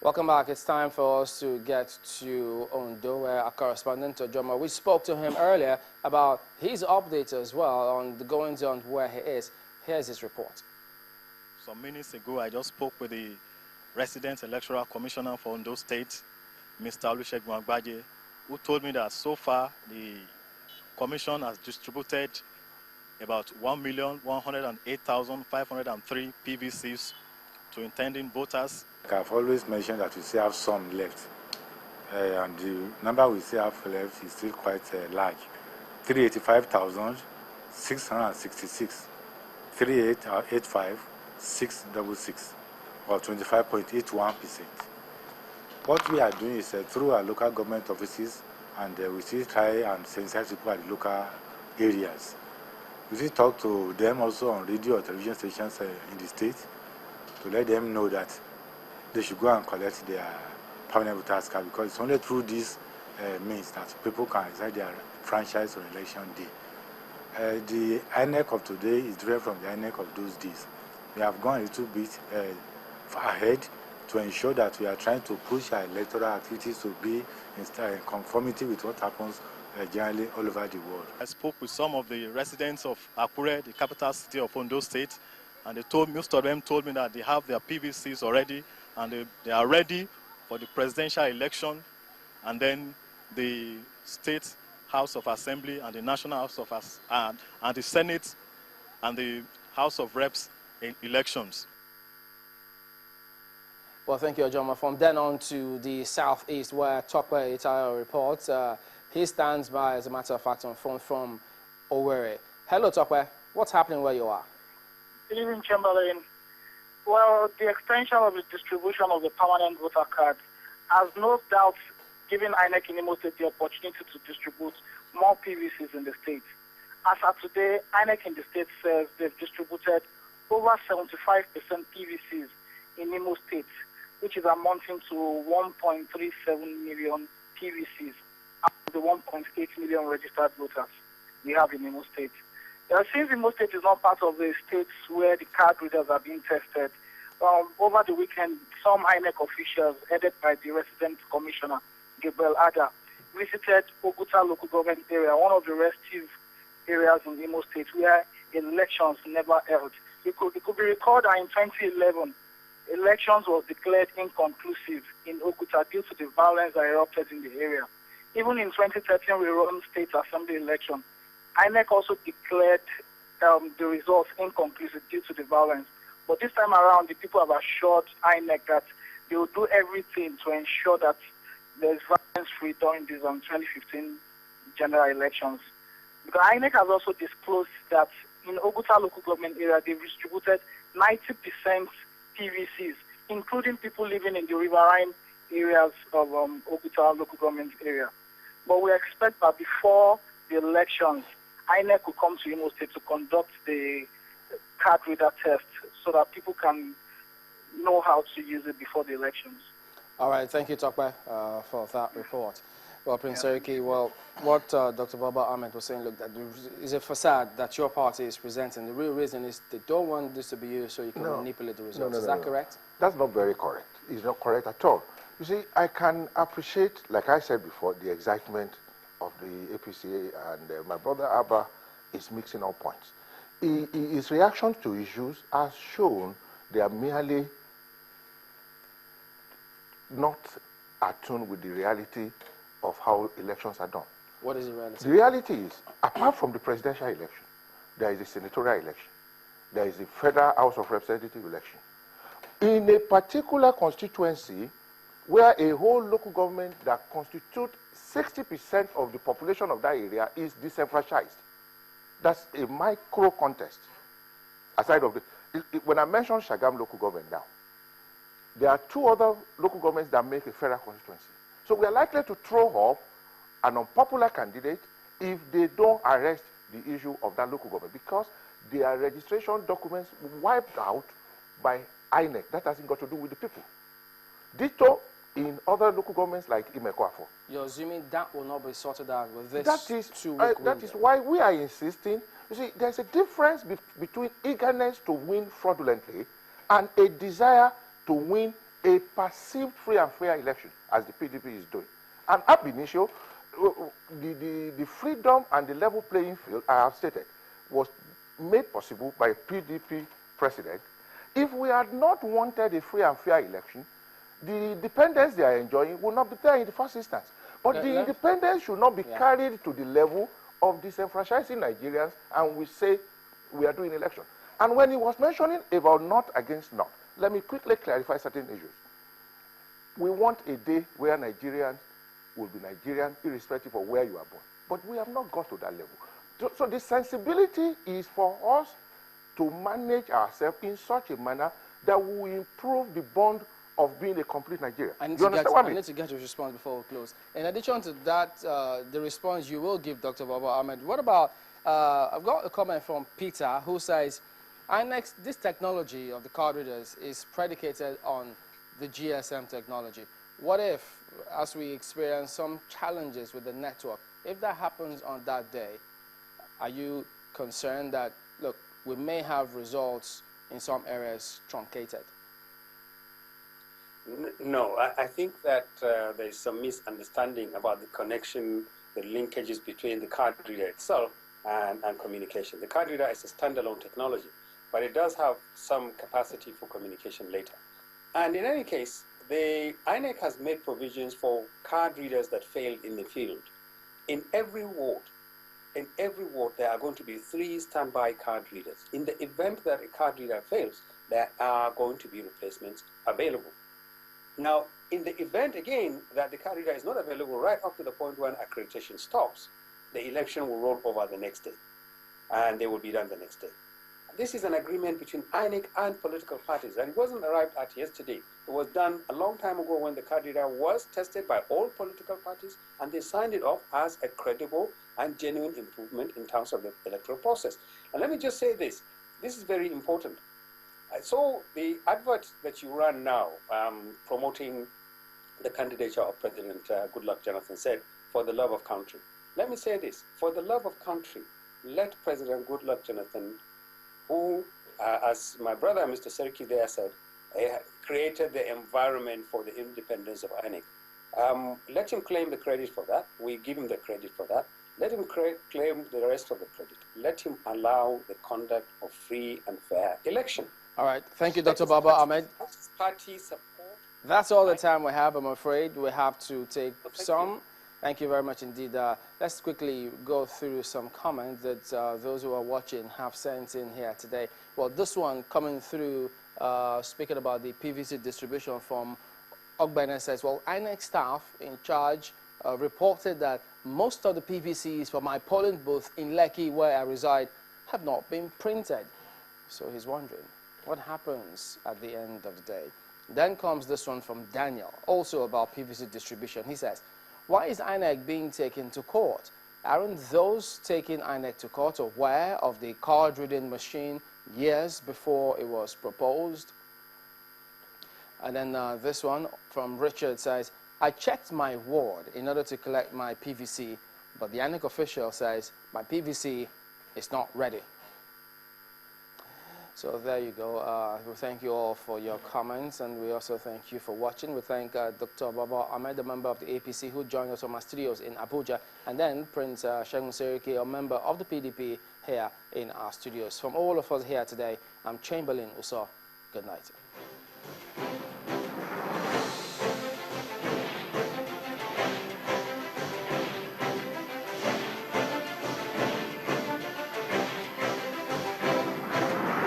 Welcome back. It's time for us to get to Ondo, where our correspondent Ojoma, we spoke to him earlier about his updates as well on the goings on where he is. Here's his report. Some minutes ago, I just spoke with the resident electoral commissioner for Ondo State, Mr. Olusegun Agbaje, who told me that so far the commission has distributed about 1,108,503 PVCs to intending voters. I've always mentioned that we still have some left, and the number we still have left is still quite large. 385,666, 3885,666, or 25.81%. What we are doing is through our local government offices, and we still try and sensitize people at the local areas. We still talk to them also on radio or television stations in the state to let them know that they should go and collect their permanent voters card, because it's only through these means that people can exercise their franchise on election day. The INEC of today is different from the INEC of those days. We have gone a little bit ahead to ensure that we are trying to push our electoral activities to be in conformity with what happens generally all over the world. I spoke with some of the residents of Akure, the capital city of Ondo State, and most of them told me that they have their PVCs already, and they are ready for the presidential election, and then the State House of Assembly and the National House of and the Senate and the House of Reps elections. Well, thank you, Ojoma. From then on to the southeast, where Tope Itayo reports. He stands by, as a matter of fact, on phone from Owerri. Hello, Tope. What's happening where you are? Good evening, Chamberlain. Well, the extension of the distribution of the permanent voter card has no doubt given INEC in Imo State the opportunity to distribute more PVCs in the state. As of today, INEC in the state says they've distributed over 75% PVCs in Imo State, which is amounting to 1.37 million PVCs out of the 1.8 million registered voters we have in Imo State. Since Imo State is not part of the states where the card readers are being tested, over the weekend, some INEC officials, headed by the resident commissioner, Gabriel Ada, visited Oguta local government area, one of the restive areas in Imo State where elections never held. It could be recalled that in 2011, elections was declared inconclusive in Oguta due to the violence that erupted in the area. Even in 2013, we run state assembly election. INEC also declared the results inconclusive due to the violence. But this time around, the people have assured INEC that they will do everything to ensure that there's violence-free during these 2015 general elections. Because INEC has also disclosed that in Oguta local government area, they've distributed 90% PVCs, including people living in the riverine areas of Oguta local government area. But we expect that before the elections, INEC will come to Imo State to conduct the card reader test so that people can know how to use it before the elections. All right, thank you, Tope, for that report. Well, Prince Seriki, well, what Dr. Baba Ahmed was saying, look, that is a facade that your party is presenting. The real reason is they don't want this to be used so you can manipulate the results. Is that correct? That's not very correct. It's not correct at all. You see, I can appreciate, like I said before, the excitement of the APC, and my brother Abba is mixing up points. His reaction to issues has shown they are merely not attuned with the reality of how elections are done. What is the reality? The reality is, apart from the presidential election, there is a senatorial election. There is a federal House of Representatives election. In a particular constituency, where a whole local government that constitutes 60% of the population of that area is disenfranchised. That's a micro contest. Aside of when I mention Shagam local government now, there are two other local governments that make a federal constituency. So we are likely to throw up an unpopular candidate if they don't arrest the issue of that local government, because their registration documents were wiped out by INEC. That hasn't got to do with the people. Ditto in other local governments like Imekwafo. You're assuming that will not be sorted out with this that is, 2-week that is why we are insisting. You see, there's a difference between eagerness to win fraudulently and a desire to win a perceived free and fair election, as the PDP is doing. And ab initio, the freedom and the level playing field, I have stated, was made possible by a PDP president. If we had not wanted a free and fair election, the independence they are enjoying will not be there in the first instance. But the independence should not be carried to the level of disenfranchising Nigerians, and we say we are doing election. And when he was mentioning about North against North, let me quickly clarify certain issues. We want a day where Nigerians will be Nigerian irrespective of where you are born. But we have not got to that level. So the sensibility is for us to manage ourselves in such a manner that we will improve the bond of being a complete Nigerian. I need, you understand what I mean? I need to get your response before we close. In addition to that, the response you will give, Dr. Baba Ahmed, what about, I've got a comment from Peter who says, INEX, this technology of the card readers is predicated on the GSM technology. What if, as we experience some challenges with the network, if that happens on that day, are you concerned that, look, we may have results in some areas truncated? No, I think that there is some misunderstanding about the connection, the linkages between the card reader itself and communication. The card reader is a standalone technology, but it does have some capacity for communication later. And in any case, the INEC has made provisions for card readers that failed in the field. In every ward, there are going to be 3 standby card readers. In the event that a card reader fails, there are going to be replacements available. Now, in the event, again, that the card reader is not available right up to the point when accreditation stops, the election will roll over the next day, and they will be done the next day. This is an agreement between INEC and political parties, and it wasn't arrived at yesterday. It was done a long time ago when the card reader was tested by all political parties, and they signed it off as a credible and genuine improvement in terms of the electoral process. And let me just say this. This is very important. So the advert that you run now promoting the candidature of President Goodluck Jonathan said, for the love of country. Let me say this. For the love of country, let President Goodluck Jonathan, who, as my brother Mr. Seriki there said, created the environment for the independence of INEC. Let him claim the credit for that. We give him the credit for that. Let him claim the rest of the credit. Let him allow the conduct of free and fair election. All right. Thank you, Dr. Baba Ahmed. Party support. That's all the time we have, I'm afraid. We have to take some. Thank you very much indeed. Let's quickly go through some comments that those who are watching have sent in here today. Well, this one coming through, speaking about the PVC distribution from Ogbene says, well, INEC staff in charge reported that most of the PVCs for my polling booth in Lekki, where I reside, have not been printed. So he's wondering, what happens at the end of the day? Then comes this one from Daniel, also about PVC distribution. He says, why is INEC being taken to court? Aren't those taking INEC to court aware of the card reading machine years before it was proposed? And then this one from Richard says, I checked my ward in order to collect my PVC, but the INEC official says my PVC is not ready. So there you go. We thank you all for your comments, and we also thank you for watching. We thank Dr. Baba Ahmed, a member of the APC, who joined us from our studios in Abuja, and then Prince Segun Seriki, a member of the PDP, here in our studios. From all of us here today, I'm Chamberlain Uso. Good night.